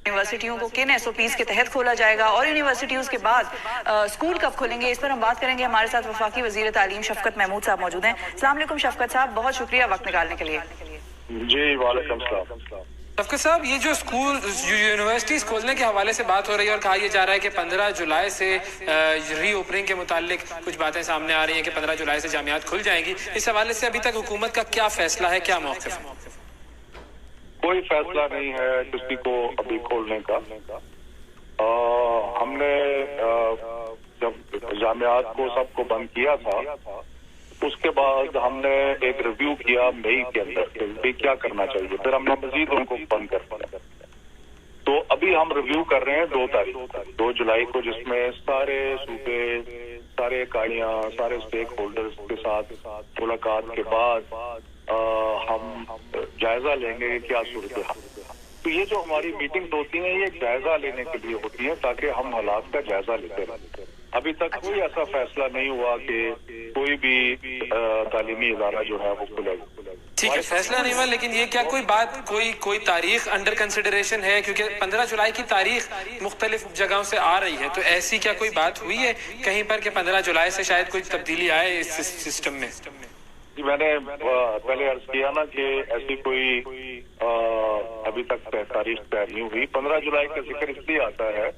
یونیورسٹیوں کو کن SOPs کے تحت کھولا جائے گا اور یونیورسٹیوں کے بعد اسکول کب کھلیں گے، اس پر ہم بات کریں گے. ہمارے ساتھ وفاقی وزیر تعلیم شفقت محمود صاحب موجود ہیں. السلام علیکم شفقت صاحب، بہت شکریہ وقت نکالنے کے لیے. جی وعلیکم السلام. شفقت صاحب، یہ جو اسکول یونیورسٹیز کھولنے کے حوالے سے بات ہو رہی ہے اور کہا یہ جا رہا ہے کہ 15 جولائی سے ری اوپننگ کے متعلق کچھ باتیں سامنے آ رہی ہیں کہ 15 جولائی سے جامعات کھل جائیں گی، اس حوالے سے ابھی تک حکومت کا کیا فیصلہ ہے، کیا موقف ہے؟ کوئی فیصلہ نہیں ہے کسی کو ابھی کھولنے کا. ہم نے جب جامعات کو سب کو بند کیا تھا اس کے بعد ہم نے ایک ریویو کیا مئی کے اندر کہ کیا کرنا چاہیے، پھر ہم نے مزید ان کو بند کر دیا. تو ابھی ہم ریویو کر رہے ہیں 2 تاریخ 2 جولائی کو، جس میں سارے صوبے، سارے اکائیاں، سارے اسٹیک ہولڈرز کے ساتھ ملاقات کے بعد ہم جائزہ لیں گے کہ کیا صورتحال. تو یہ جو ہماری میٹنگز ہوتی ہیں یہ جائزہ لینے کے لیے ہوتی ہیں تاکہ ہم حالات کا جائزہ لیتے رہیں. ابھی تک کوئی ایسا فیصلہ نہیں ہوا کہ کوئی بھی تعلیمی ادارہ جو ہے وہ کھلے گا. ٹھیک ہے، فیصلہ نہیں ہوا، لیکن یہ کیا کوئی بات، کوئی تاریخ انڈر کنسیڈریشن ہے؟ کیونکہ 15 جولائی کی تاریخ مختلف جگہوں سے آ رہی ہے، تو ایسی کیا کوئی بات ہوئی ہے کہیں پر کہ 15 جولائی سے شاید کوئی تبدیلی آئے اس سسٹم میں؟ جی میں نے پہلے عرض کیا نا کہ ایسی کوئی ابھی تک تاریخ طے نہیں ہوئی. 15 جولائی کا ذکر اس لیے آتا ہے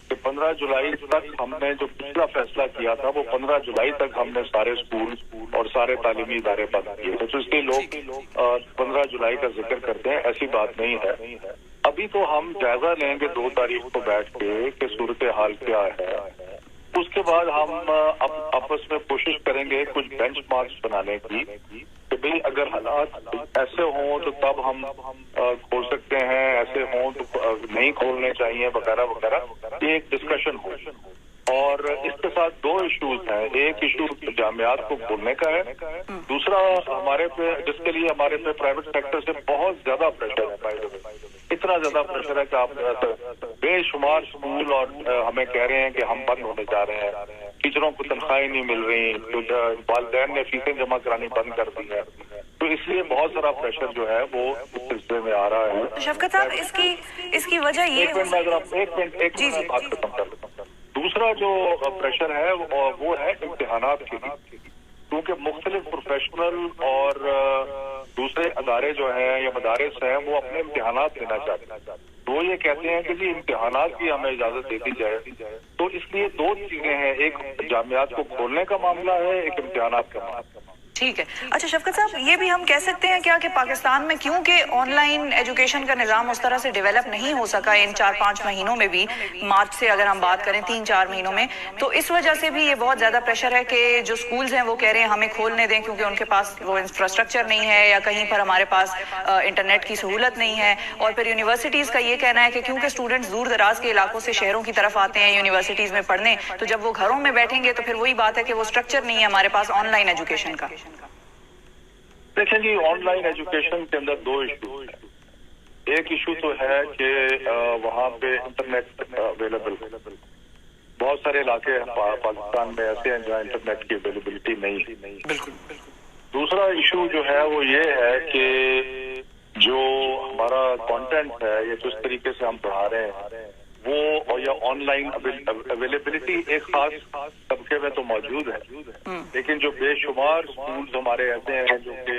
کہ 15 جولائی تک ہم نے جو پچھلا فیصلہ کیا تھا وہ 15 جولائی تک ہم نے سارے اسکول اور سارے تعلیمی ادارے بند کیے تھے. تو اس لیے لوگ 15 جولائی کا ذکر کرتے ہیں، ایسی بات نہیں ہے. ابھی تو ہم جائزہ لیں گے 2 تاریخ کو بیٹھ کے کہ صورتحال کیا ہے. اس کے بعد ہم آپس میں کوشش کریں گے کچھ بینچ مارکس بنانے کی کہ بھئی اگر حالات ایسے ہوں تو تب ہم کھول سکتے ہیں، ایسے ہوں تو نہیں کھولنے چاہیے وغیرہ وغیرہ. یہ ایک ڈسکشن ہو. اور اس کے ساتھ 2 ایشوز ہیں. ایک ایشو جامعات کو کھولنے کا ہے، دوسرا ہمارے پہ جس کے لیے ہمارے پہ پرائیویٹ سیکٹر سے بہت زیادہ پریشر ہے. اتنا زیادہ پریشر ہے کہ آپ بے شمار اسکول اور ہمیں کہہ رہے ہیں کہ ہم بند ہونے جا رہے ہیں، ٹیچروں کو تنخواہیں نہیں مل رہی، والدین نے فیسیں جمع کرانی بند کر دی ہے. تو اس لیے بہت سارا پریشر جو ہے وہ اس سلسلے میں آ رہا ہے. شفقت صاحب اس کی وجہ یہ ایک منٹ بات ختم کر لیتا ہوں. دوسرا جو پریشر ہے وہ ہے امتحانات کے لیے، کیونکہ مختلف پروفیشنل اور دوسرے ادارے جو ہیں یا مدارس ہیں وہ اپنے امتحانات لینا چاہتے ہیں. وہ یہ کہتے ہیں کہ جی امتحانات کی ہمیں اجازت دے دی جائے. تو اس لیے 2 چیزیں ہیں، ایک جامعات کو کھولنے کا معاملہ ہے، ایک امتحانات کا معاملہ. ٹھیک ہے. اچھا شفقت صاحب، یہ بھی ہم کہہ سکتے ہیں کیا کہ پاکستان میں کیونکہ آن لائن ایجوکیشن کا نظام اس طرح سے ڈیولپ نہیں ہو سکا ان 4-5 مہینوں میں بھی، مارچ سے اگر ہم بات کریں 3-4 مہینوں میں، تو اس وجہ سے بھی یہ بہت زیادہ پریشر ہے کہ جو سکولز ہیں وہ کہہ رہے ہیں ہمیں کھولنے دیں کیونکہ ان کے پاس وہ انفراسٹرکچر نہیں ہے یا کہیں پر ہمارے پاس انٹرنیٹ کی سہولت نہیں ہے. اور پھر یونیورسٹیز کا یہ کہنا ہے کہ کیونکہ اسٹوڈنٹس دور دراز کے علاقوں سے شہروں کی طرف آتے ہیں یونیورسٹیز میں پڑھنے، تو جب وہ گھروں میں بیٹھیں گے تو پھر وہی بات ہے کہ وہ اسٹرکچر نہیں ہے ہمارے پاس آن لائن ایجوکیشن کا. دیکھیں جی، آن لائن ایجوکیشن کے اندر 2 ایشو ہیں. ایک ایشو تو ہے کہ وہاں پہ انٹرنیٹ اویلیبل، بہت سارے علاقے پاکستان میں ایسے ہیں جہاں انٹرنیٹ کی اویلیبلٹی نہیں. بالکل. دوسرا ایشو جو ہے وہ یہ ہے کہ جو ہمارا کانٹینٹ ہے یا جس طریقے سے ہم پڑھا رہے ہیں وہ یا آن لائن اویلیبلٹی ایک خاص طبقے میں تو موجود ہے، لیکن جو بے شمار اسکولز ہمارے ایسے ہیں جو کہ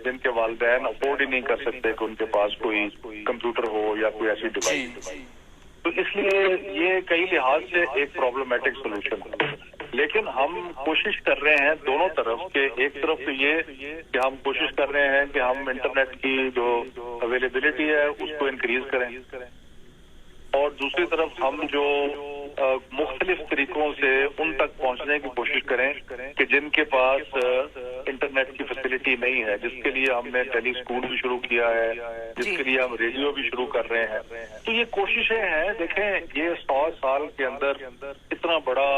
جن کے والدین افورڈ ہی نہیں کر سکتے کہ ان کے پاس کوئی کمپیوٹر ہو یا کوئی ایسی ڈیوائس. تو اس لیے یہ کئی لحاظ سے ایک پرابلمٹک سولوشن ہے. لیکن ہم کوشش کر رہے ہیں دونوں طرف کہ ایک طرف تو یہ کہ ہم کوشش کر رہے ہیں کہ ہم انٹرنیٹ کی جو اویلیبلٹی ہے اس کو انکریز کریں، اور دوسری طرف ہم جو مختلف طریقوں سے ان تک پہنچنے کی کوشش کریں کہ جن کے پاس انٹرنیٹ کی فیسلٹی نہیں ہے، جس کے لیے ہم نے ٹیلی اسکول بھی شروع کیا ہے، جس کے لیے ہم ریڈیو بھی شروع کر رہے ہیں. تو یہ کوششیں ہیں. دیکھیں یہ 100 سال کے اندر اتنا بڑا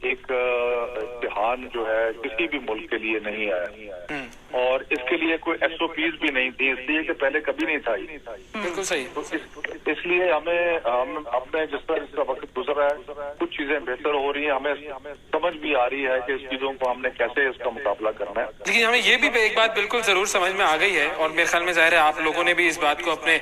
ایک امتحان جو ہے کسی بھی ملک کے لیے نہیں آیا، اور اس کے لیے کوئی SOPs بھی نہیں تھی، اس لیے کہ پہلے کبھی نہیں تھا. بالکل صحیح. اس لیے ہم اپنے جس طرح اس کا وقت گزر رہا ہے کچھ چیزیں بہتر ہو رہی ہیں، ہمیں سمجھ بھی آ رہی ہے کہ اس چیزوں کو ہم نے کیسے اس کا مقابلہ کرنا ہے. لیکن ہمیں یہ بھی ایک بات بالکل ضرور سمجھ میں آ گئی ہے، اور میرے خیال میں ظاہر ہے آپ لوگوں نے بھی اس بات کو اپنے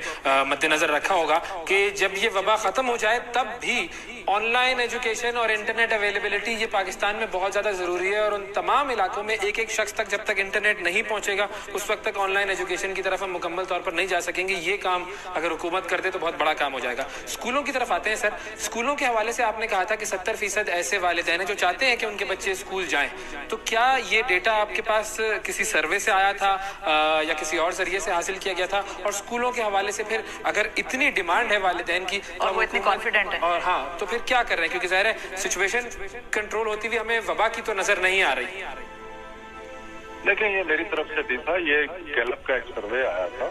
مد نظر رکھا ہوگا کہ جب یہ وبا ختم ہو جائے تب بھی آن لائن ایجوکیشن اور انٹرنیٹ اویلیبلٹی یہ پاکستان میں بہت زیادہ ضروری ہے، اور ان تمام علاقوں میں ایک ایک شخص تک جب تک انٹرنیٹ نہیں پہنچے گا اس وقت تک آن لائن ایجوکیشن کی طرف ہم مکمل طور پر نہیں جا سکیں گے. یہ کام اگر حکومت کر دے تو بہت بڑا کام ہو جائے گا. اسکولوں کی طرف آتے ہیں سر. اسکولوں کے حوالے سے آپ نے کہا تھا کہ 70% ایسے والدین ہیں جو چاہتے ہیں کہ ان کے بچے اسکول جائیں، تو کیا یہ ڈیٹا آپ کے پاس کسی سروے سے آیا تھا یا کسی اور ذریعے سے حاصل کیا گیا تھا؟ اور اسکولوں کے حوالے سے پھر اگر اتنی ڈیمانڈ ہے والدین کی اور وہ اتنی کانفیڈنٹ ہے، اور ہاں، تو پھر کیا کر رہے ہیں؟ کیونکہ ظاہر ہے سچویشن کنٹرول ہوتی ہوئی ہمیں وبا کی تو نظر نہیں آ رہی. لیکن یہ میری طرف سے بھی تھا، یہ گیلپ کا ایک سروے آیا تھا،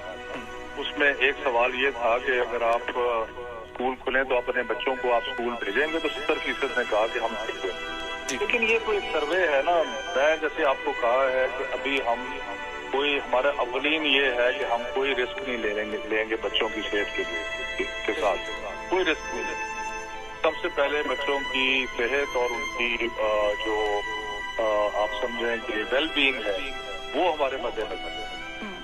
اس میں ایک سوال یہ تھا کہ اگر آپ اسکول کھلیں تو اپنے بچوں کو آپ اسکول بھیجیں گے، تو 70% نے کہا کہ ہم بھیجیں گے. لیکن یہ کوئی سروے ہے نا، میں جیسے آپ کو کہا ہے کہ ابھی ہم کوئی ہمارا اولین یہ ہے کہ ہم کوئی رسک نہیں لیں گے بچوں کی صحت کے ساتھ، کوئی رسک نہیں لیں گے. سب سے پہلے بچوں کی صحت اور ان کی جو آپ سمجھیں کہ ویل بینگ ہے وہ ہمارے مد نظر ہے.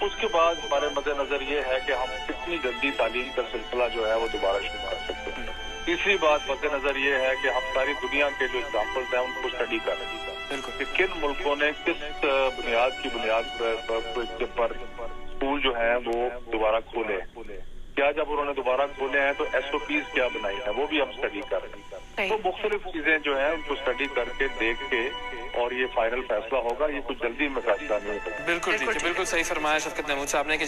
اس کے بعد ہمارے مد نظر یہ ہے کہ ہم کتنی جلدی تعلیم کا سلسلہ جو ہے وہ دوبارہ شروع کر سکتے ہیں. تیسری بات مد نظر یہ ہے کہ ہم ساری دنیا کے جو اگزامپلز ہیں ان کو اسٹڈی کر رہے ہیں کہ کن ملکوں نے کس بنیاد پر اسکول جو ہیں وہ دوبارہ کھولے، کیا جب انہوں نے دوبارہ کھولے ہیں تو SOPs کیا بنائی ہیں وہ بھی ہم اسٹڈی کر رہے ہیں. تو مختلف چیزیں جو ہیں ان کو اسٹڈی کر کے دیکھ کے اور یہ فائنل فیصلہ ہوگا. یہ کچھ جلدی میں فیصلہ نہیں ہوگا. بالکل ٹھیک ہے، بالکل صحیح فرمایا شفقت محمود صاحب نے کہ